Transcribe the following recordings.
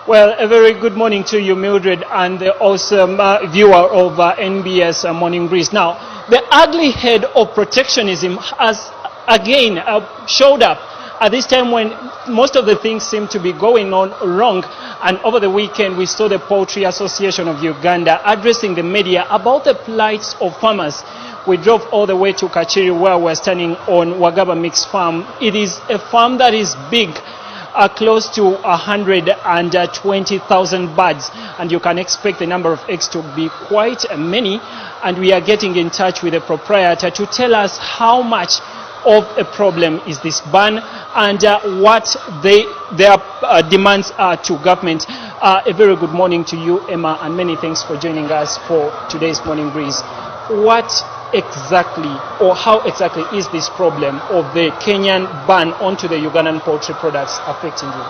Well, a very good morning to you, Mildred, and the awesome viewer of NBS Morning Breeze. Now, the ugly head of protectionism has again showed up at this time when most of the things seem to be going on wrong. And over the weekend, we saw the Poultry Association of Uganda addressing the media about the plights of farmers. We drove all the way to Kachiri, where we're standing on Wagaba Mixed Farm. It is a farm that is big. Close to 120,000 birds, and you can expect the number of eggs to be quite many. And we are getting in touch with the proprietor to tell us how much of a problem is this ban and what their demands are to government. A very good morning to you, Emma, and many thanks for joining us for today's Morning Breeze. What exactly, or how exactly is this problem of the Kenyan ban onto the Ugandan poultry products affecting you?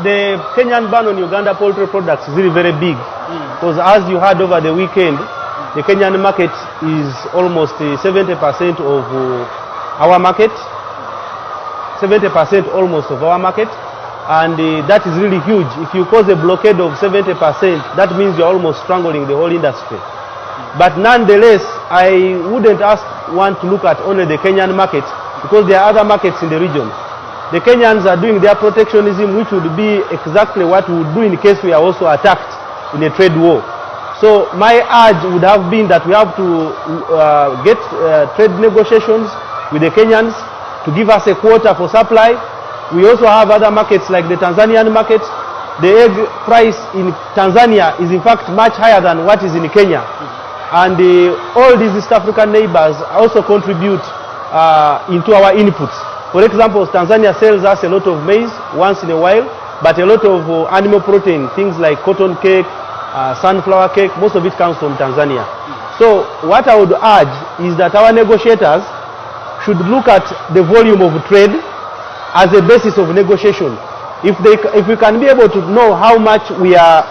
The Kenyan ban on Uganda poultry products is really very big, because as you heard over the weekend, the Kenyan market is almost 70% of our market, 70% almost of our market, and that is really huge. If you cause a blockade of 70%, that means you're almost strangling the whole industry. But nonetheless, I wouldn't want to look at only the Kenyan market, because there are other markets in the region. The Kenyans are doing their protectionism, which would be exactly what we would do in case we are also attacked in a trade war. So my urge would have been that we have to get trade negotiations with the Kenyans to give us a quota for supply. We also have other markets like the Tanzanian market. The egg price in Tanzania is in fact much higher than what is in Kenya. And all these East African neighbors also contribute into our inputs. For example, Tanzania sells us a lot of maize once in a while, but a lot of animal protein, things like cotton cake, sunflower cake, most of it comes from Tanzania. So what I would urge is that our negotiators should look at the volume of trade as a basis of negotiation. If we can be able to know how much we are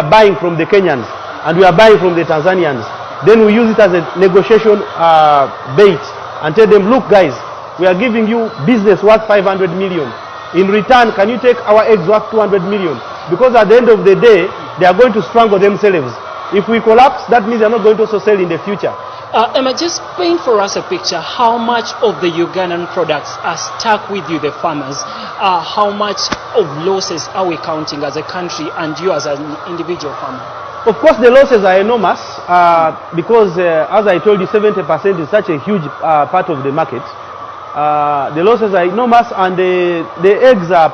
buying from the Kenyans, and we are buying from the Tanzanians, then we use it as a negotiation bait and tell them, look guys, we are giving you business worth 500 million. In return, can you take our eggs worth 200 million? Because at the end of the day, they are going to strangle themselves. If we collapse, that means they are not going to also sell in the future. Emma, just paint for us a picture. How much of the Ugandan products are stuck with you, the farmers? How much of losses are we counting as a country and you as an individual farmer? Of course, the losses are enormous because, as I told you, 70% is such a huge part of the market. The losses are enormous, and the eggs are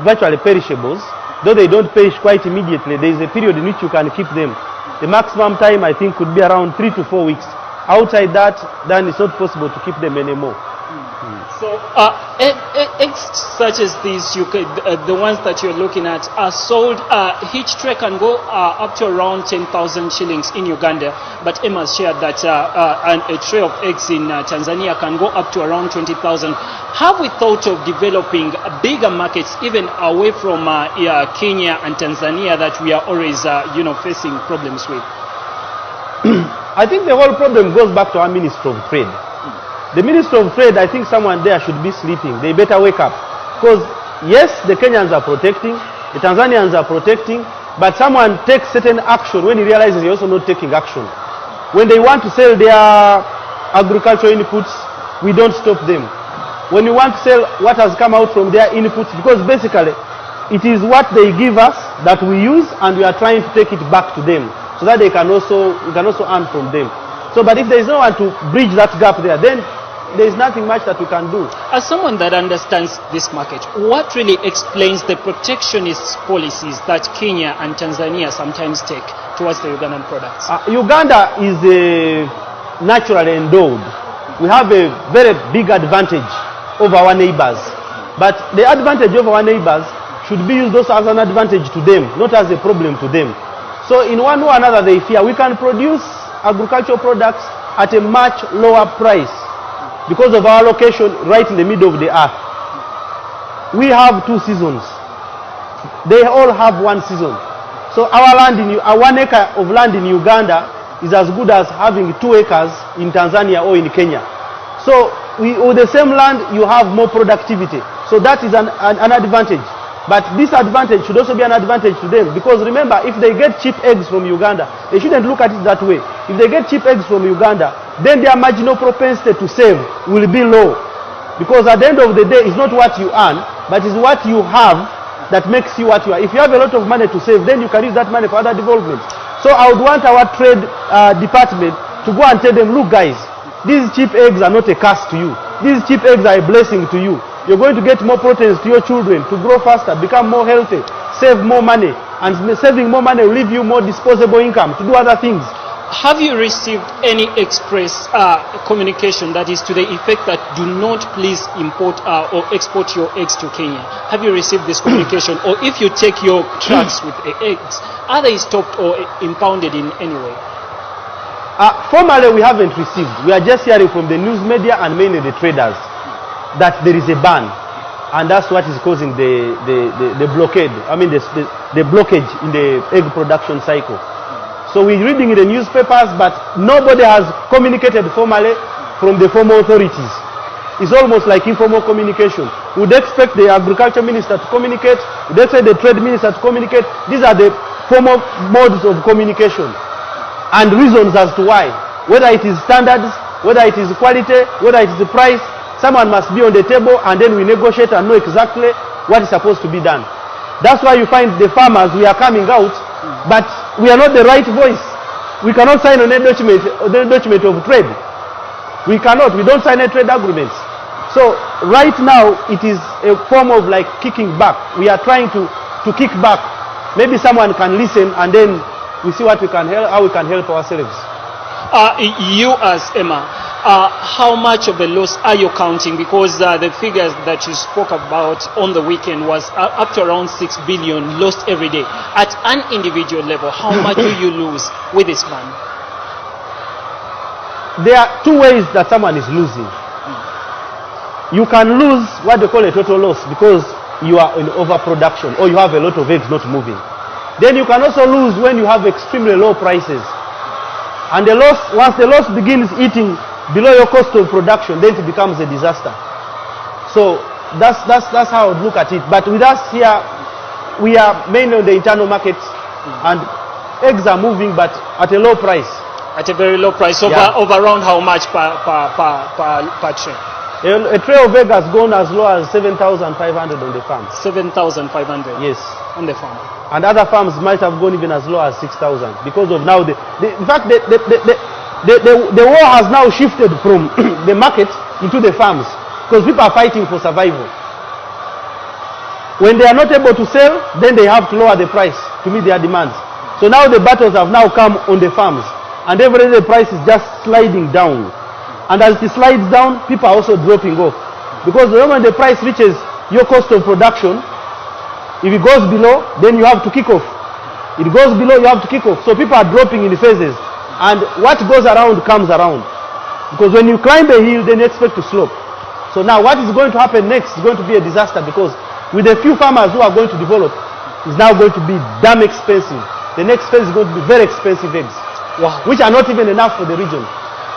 virtually perishables. Though they don't perish quite immediately, there is a period in which you can keep them. The maximum time, I think, could be around 3 to 4 weeks. Outside that, then it's not possible to keep them anymore. So eggs such as these, the ones that you're looking at, are sold. Each tray can go up to around 10,000 shillings in Uganda. But Emma shared that a tray of eggs in Tanzania can go up to around 20,000. Have we thought of developing bigger markets even away from Kenya and Tanzania that we are always facing problems with? I think the whole problem goes back to our Minister of Trade. The Minister of Trade, I think someone there should be sleeping. They better wake up. Because yes, the Kenyans are protecting, the Tanzanians are protecting, but someone takes certain action when he realizes he's also not taking action. When they want to sell their agricultural inputs, we don't stop them. When we want to sell what has come out from their inputs, because basically it is what they give us that we use, and we are trying to take it back to them so that we can also earn from them. So, but if there is no one to bridge that gap there, then there is nothing much that we can do. As someone that understands this market, what really explains the protectionist policies that Kenya and Tanzania sometimes take towards the Ugandan products? Uganda is naturally endowed. We have a very big advantage over our neighbors. But the advantage of our neighbors should be used also as an advantage to them, not as a problem to them. So in one way or another, they fear we can produce agricultural products at a much lower price because of our location right in the middle of the earth. We have 2 seasons. They all have 1 season. So our land, 1 acre of land in Uganda is as good as having 2 acres in Tanzania or in Kenya. So with the same land, you have more productivity. So that is an advantage. But this advantage should also be an advantage to them, because remember, if they get cheap eggs from Uganda, they shouldn't look at it that way. If they get cheap eggs from Uganda, then their marginal propensity to save will be low. Because at the end of the day, it's not what you earn, but it's what you have that makes you what you are. If you have a lot of money to save, then you can use that money for other developments. So I would want our trade department to go and tell them, look guys, these cheap eggs are not a curse to you. These cheap eggs are a blessing to you. You're going to get more proteins to your children, to grow faster, become more healthy, save more money, and saving more money will leave you more disposable income to do other things. Have you received any express communication that is to the effect that do not please import or export your eggs to Kenya? Have you received this communication? Or if you take your trucks with the eggs, are they stopped or impounded in any way? Formally, we haven't received. We are just hearing from the news media and mainly the traders that there is a ban, and that's what is causing the blockade. I mean the blockage in the egg production cycle. So we're reading in the newspapers, but nobody has communicated formally from the formal authorities. It's almost like informal communication. We'd expect the agriculture minister to communicate, we'd expect the trade minister to communicate. These are the formal modes of communication and reasons as to why. Whether it is standards, whether it is quality, whether it is the price, someone must be on the table, and then we negotiate and know exactly what is supposed to be done. That's why you find the farmers, we are coming out, but we are not the right voice. We cannot sign on a document of trade. We cannot. We don't sign a trade agreements. So right now it is a form of like kicking back. We are trying to kick back. Maybe someone can listen, and then we see what we can help, how we can help ourselves. You as Emma, how much of the loss are you counting? Because the figures that you spoke about on the weekend was up to around 6 billion lost every day. At an individual level, how much do you lose with this ban? There are two ways that someone is losing. You can lose what they call a total loss, because you are in overproduction or you have a lot of eggs not moving. Then you can also lose when you have extremely low prices. And the loss, once the loss begins eating below your cost of production, then it becomes a disaster. So that's how I would look at it. But with us here, we are mainly on the internal markets, and eggs are moving, but at a low price. At a very low price, of around how much per tray? A tray of eggs has gone as low as 7,500 on the farm. 7,500? Yes. On the farm. And other farms might have gone even as low as 6,000, because of now in fact the war has now shifted from the market into the farms, because people are fighting for survival. When they are not able to sell, then they have to lower the price to meet their demands. So now the battles have now come on the farms, and every day the price is just sliding down. And as it slides down, people are also dropping off, because the moment the price reaches your cost of production, if it goes below, then you have to kick off. It goes below, you have to kick off. So people are dropping in the phases. And what goes around comes around. Because when you climb a hill, then you expect to slope. So now what is going to happen next is going to be a disaster, because with a few farmers who are going to develop, it's now going to be damn expensive. The next phase is going to be very expensive eggs, which are not even enough for the region.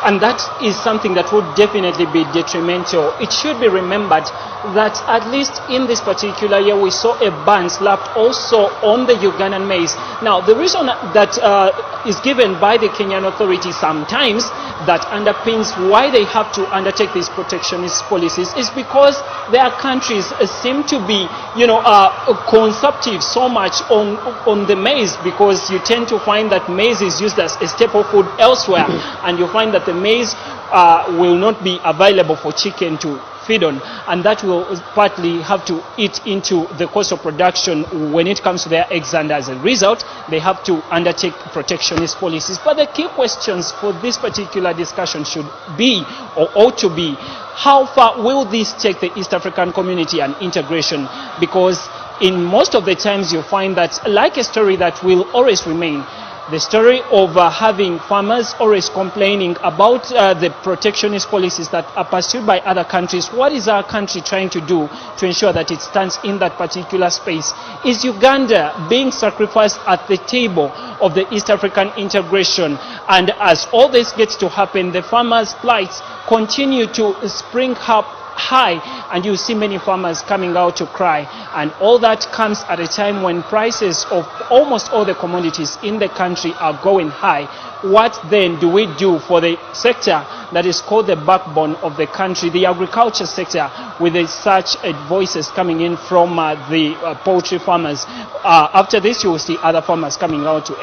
And that is something that would definitely be detrimental. It should be remembered that at least in this particular year, we saw a ban slapped also on the Ugandan maize. Now, the reason that is given by the Kenyan authorities sometimes that underpins why they have to undertake these protectionist policies is because their countries seem to be, consumptive so much on the maize, because you tend to find that maize is used as a staple food elsewhere, and you find that the maize will not be available for chicken to feed on, and that will partly have to eat into the cost of production when it comes to their eggs, and as a result they have to undertake protectionist policies. But the key questions for this particular discussion should be, or ought to be, how far will this take the East African community and integration? Because in most of the times you find that, like a story that will always remain, the story of having farmers always complaining about the protectionist policies that are pursued by other countries. What is our country trying to do to ensure that it stands in that particular space? Is Uganda being sacrificed at the table of the East African integration? And as all this gets to happen, the farmers' plights continue to spring up high, and you see many farmers coming out to cry. And all that comes at a time when prices of almost all the commodities in the country are going high. What then do we do for the sector that is called the backbone of the country, the agriculture sector, with such voices coming in from the poultry farmers? After this, you will see other farmers coming out to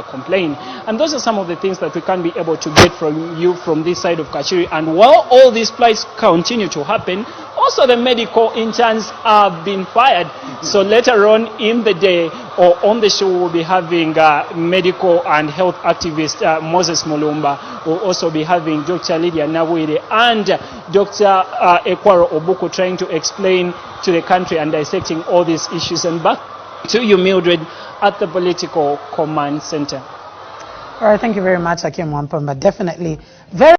complain. And those are some of the things that we can be able to get from you from this side of Kachiri. And while all these plights continue to happen, also the medical interns have been fired. So later on in the day or on the show, we'll be having medical and health activist Moses Mulumba. We'll also be having Dr. Lydia Nawire and Dr. Ekwaro Obuku trying to explain to the country and dissecting all these issues. And back to you, Mildred, at the Political Command Center. All right, thank you very much, Akim Wampamba. Definitely very